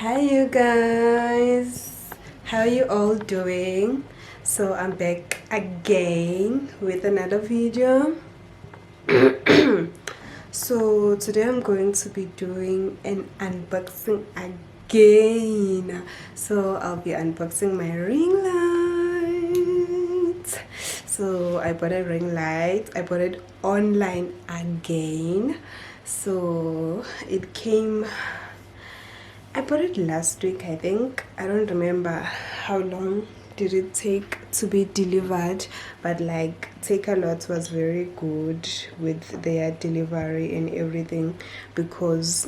Hi you guys, how are you all doing? So I'm back again with another video. So today I'm going to be doing an unboxing again. So I'll be unboxing my ring light. So I bought a ring light. I bought it online again. So it came, I bought it last week, I think. I don't remember how long did it take to be delivered, but like Takealot was very good with their delivery and everything, because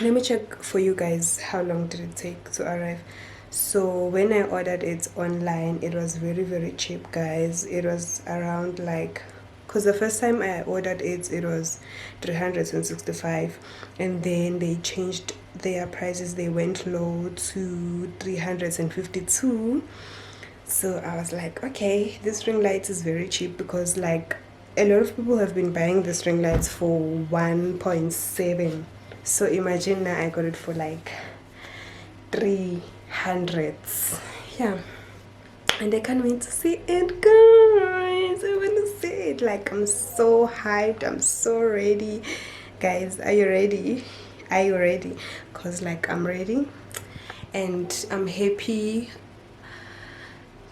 let me check for you guys how long did it take to arrive. So when I ordered it online, it was very cheap, guys. It was around like, because the first time I ordered it, it was 365, and then they changed their prices. They went low to 352. So I was like, okay, this ring light is very cheap, because like a lot of people have been buying this ring lights for 1.7. So imagine now I got it for like 300. Yeah, and I can't wait to see it, guys. I want to see it. Like, I'm so hyped, I'm so ready. Guys, are you ready? Are you ready? Because like I'm ready, and I'm happy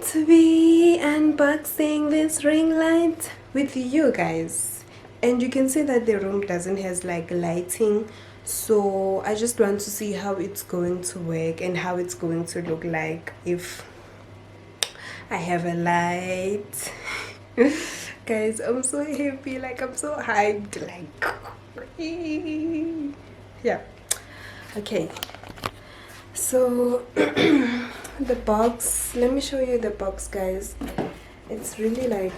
to be unboxing this ring light with you guys. And you can see that the room doesn't has like lighting, so I just want to see how it's going to work and how it's going to look like if I have a light. Guys, I'm so happy, like I'm so hyped, like yeah. Okay, so the box, let me show you the box, guys. It's really like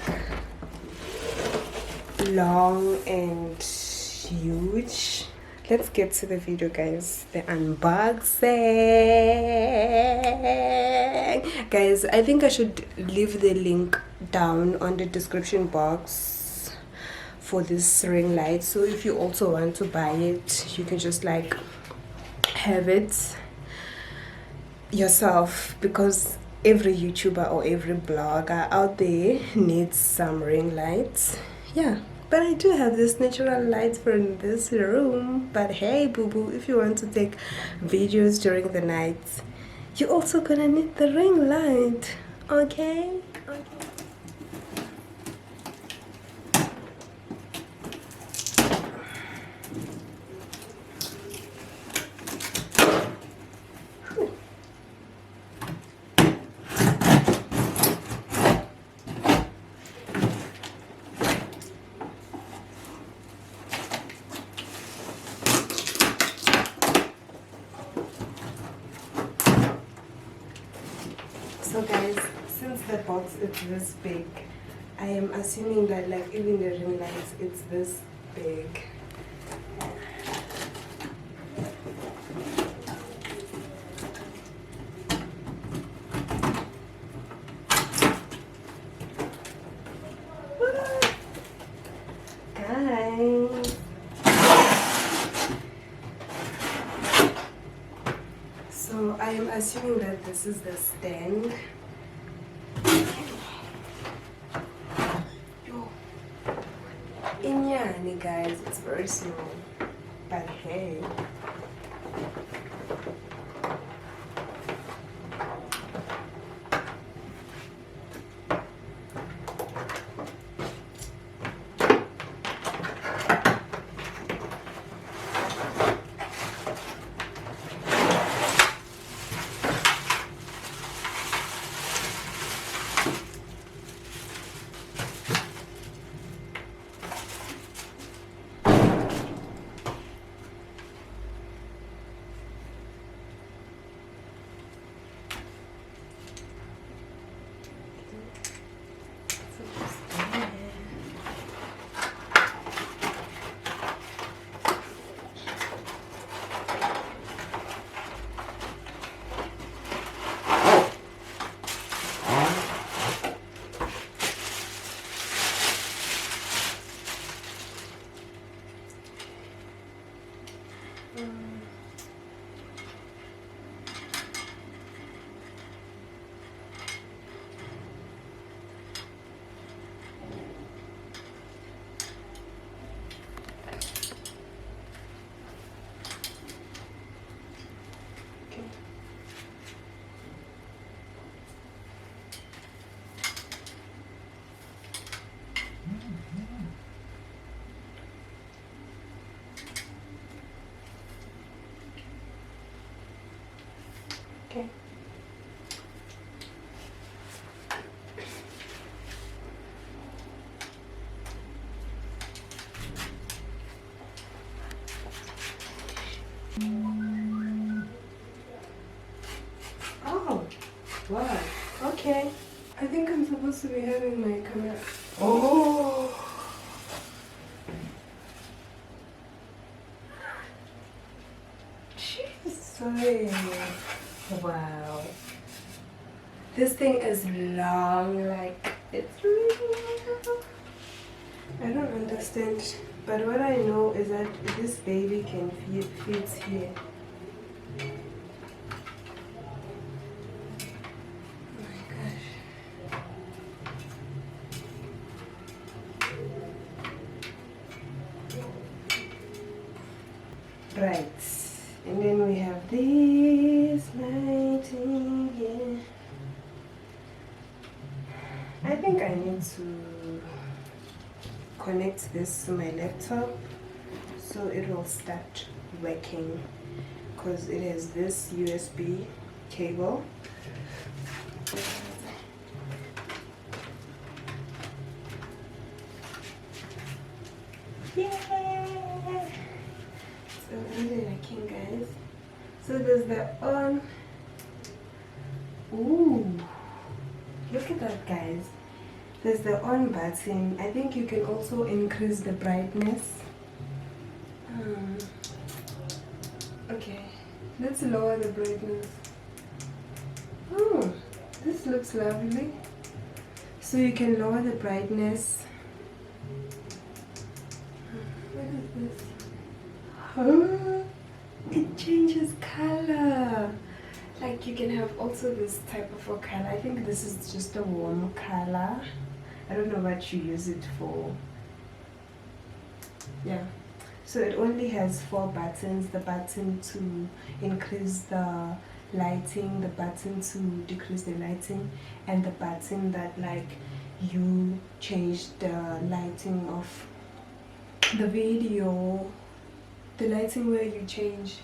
long and huge. Let's get to the video, guys. The unboxing. Guys, I think I should leave the link down on the description box for this ring light, so if you also want to buy it, you can just like have it yourself, because every YouTuber or every blogger out there needs some ring lights. Yeah, but I do have this natural light from this room. But hey boo boo, if you want to take videos during the night, you're also gonna need the ring light. Okay, okay. So guys, since the box is this big, I am assuming that like even the ring lights, it's this big. Guys, so I am assuming that this is the stand. Inyani, guys, it's very small, but hey. Okay. Oh, wow. Okay. I think I'm supposed to be having my camera. Oh. Jeez. Wow. This thing is long, like, it's really long. I don't understand, but what I know is that this baby can fit here. Oh my gosh. Right, and then we have this lighting here. I think I need to connect this to my laptop so it will start working, because it has this USB cable. Yeah! So really liking, guys. So there's the on. Ooh, look at that, guys. There's the on button. I think you can also increase the brightness. Okay, let's lower the brightness. Oh, this looks lovely. So you can lower the brightness. What is this? Oh, it changes color. Like, you can have also this type of a color. I think this is just a warm color. I don't know what you use it for. Yeah. So it only has 4 buttons. The button to increase the lighting, the button to decrease the lighting, and the button that, like, you change the lighting of the video. The lighting where you change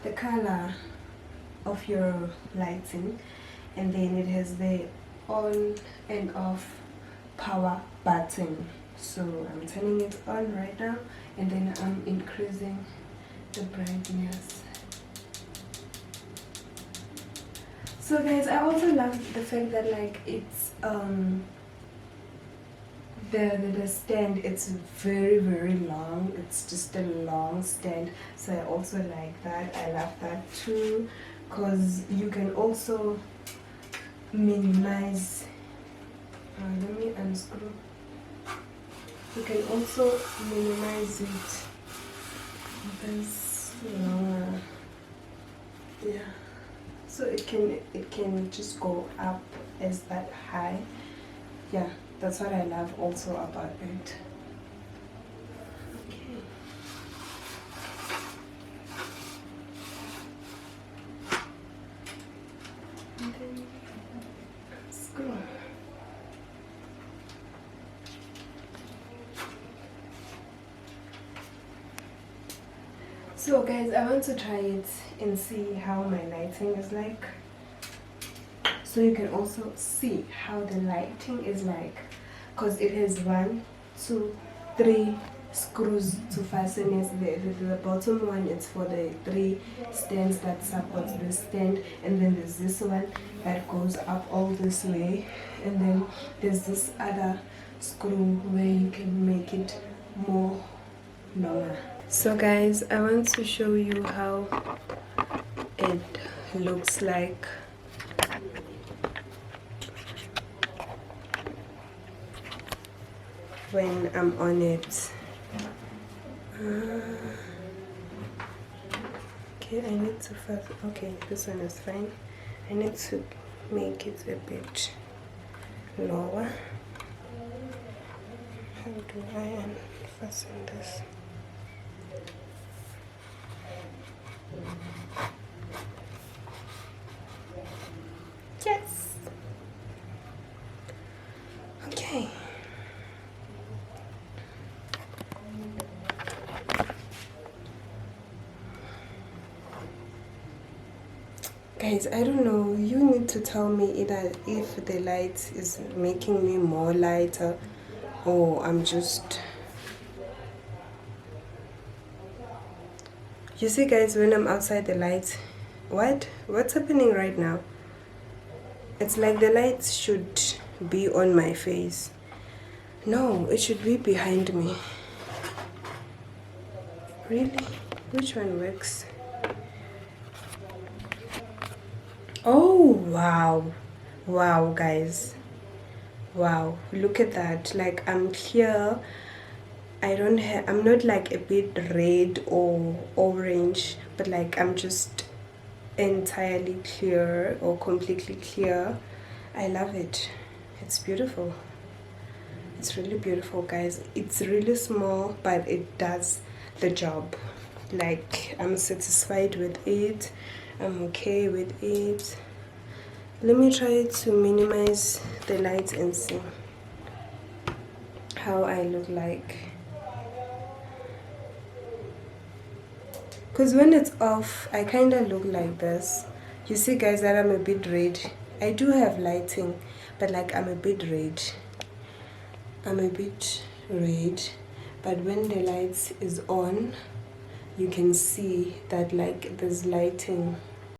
the color of your lighting. And then it has the on and off power button. So I'm turning it on right now, and then I'm increasing the brightness. So guys, I also love the fact that, like, it's the stand, it's very long. It's just a long stand, so I also like that. I love that too, because you can also minimize. Let me unscrew. You can also minimize it this longer. Yeah, so it can just go up as that high. Yeah, that's what I love also about it. Okay. And then screw. So guys, I want to try it and see how my lighting is like, so you can also see how the lighting is like, because it has 1, 2, 3 screws to fasten it. The bottom one is for the 3 stands that supports the stand, and then there's this one that goes up all this way, and then there's this other screw where you can make it more longer. So guys, I want to show you how it looks like. When I'm on it. Okay, I need to first. Okay, this one is fine. I need to make it a bit lower. How do I unfasten this? Yes. Okay. Guys, I don't know, you need to tell me either if the light is making me more lighter or I'm just... You see guys, when I'm outside the light, what's happening right now? It's like the light should be on my face. No, it should be behind me. Really? Which one works? Oh wow, wow guys, wow, look at that. Like I'm clear. I'm not like a bit red or orange, but like I'm just entirely clear or completely clear. I love it. It's beautiful. It's really beautiful guys. It's really small, but it does the job. Like I'm satisfied with it. I'm okay with it. Let me try to minimize the lights and see how I look like. Because when it's off, I kind of look like this. You see guys that I'm a bit red. I do have lighting, but like I'm a bit red. I'm a bit red, but when the lights is on, you can see that like there's lighting.